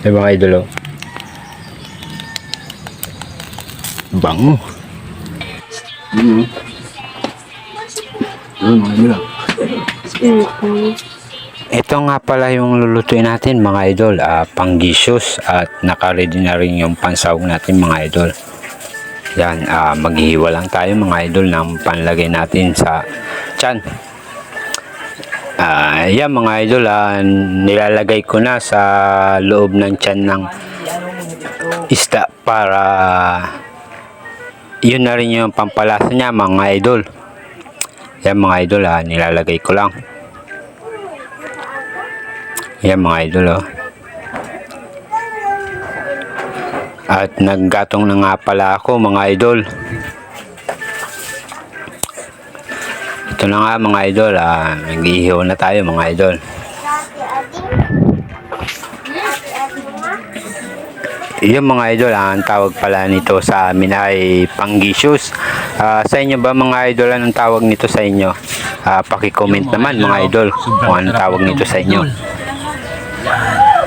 Yung mga idol, oh. Bango. Mga idol. Ito nga pala yung lulutuin natin mga idol, panggisyos, at nakaready na rin yung pansahog natin mga idol. Yan, maghihiwa lang tayo mga idol ng panlagay natin sa tiyan. Yan mga idol, nilalagay ko na sa loob ng tiyan ng isda para yun na rin yung pampalasa niya mga idol. Yan mga idol, nilalagay ko lang. Yan mga idol, oh. At naggatong na nga pala ako mga idol. Ito na nga mga idol, nag-iihaw na tayo mga idol. Yung mga idol, ang tawag pala nito sa amin ay panggisyos. Sa inyo ba mga idol, anong tawag nito sa inyo? Paki-comment naman mga idol kung anong tawag nito sa inyo.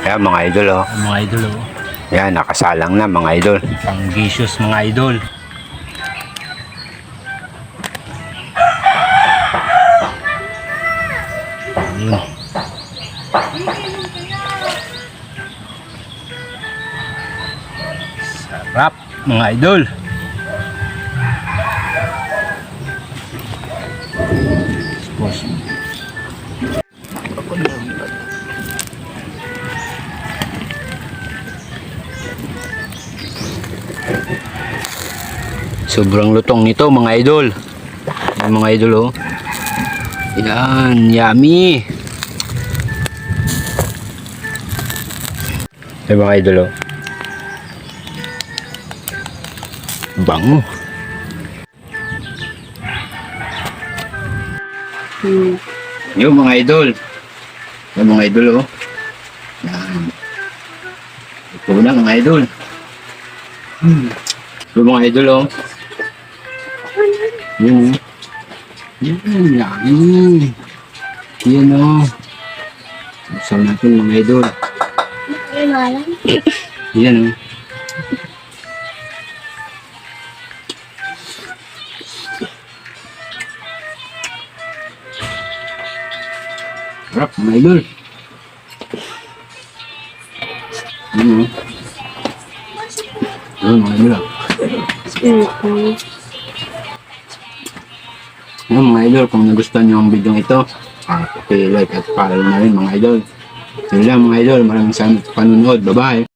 Yan mga idol, oh. Mga idol, oh. Yan, nakasalang na mga idol. Panggisyos mga idol. Sarap mga idol. Sobrang lutong nito mga idol. Yan mga idol, oh. Yan, yummy. Yan mga idol, oh. Bango. Yung mga idol. Yan mga idol, oh. Yan. Ito na mga idol. Yung mga idol, oh. Yan. Yan, yummy. Yan, oh. Sasaw natin mga idol. Yan, oh. Sarap mga idol. Yan, oh. Yan mga idol, oh. Yan mga idol, kung nagustuhan nyo ang video ito, like at follow na rin mga idol. Yun lang mga idol, maraming salamat sa panonood. Bye bye.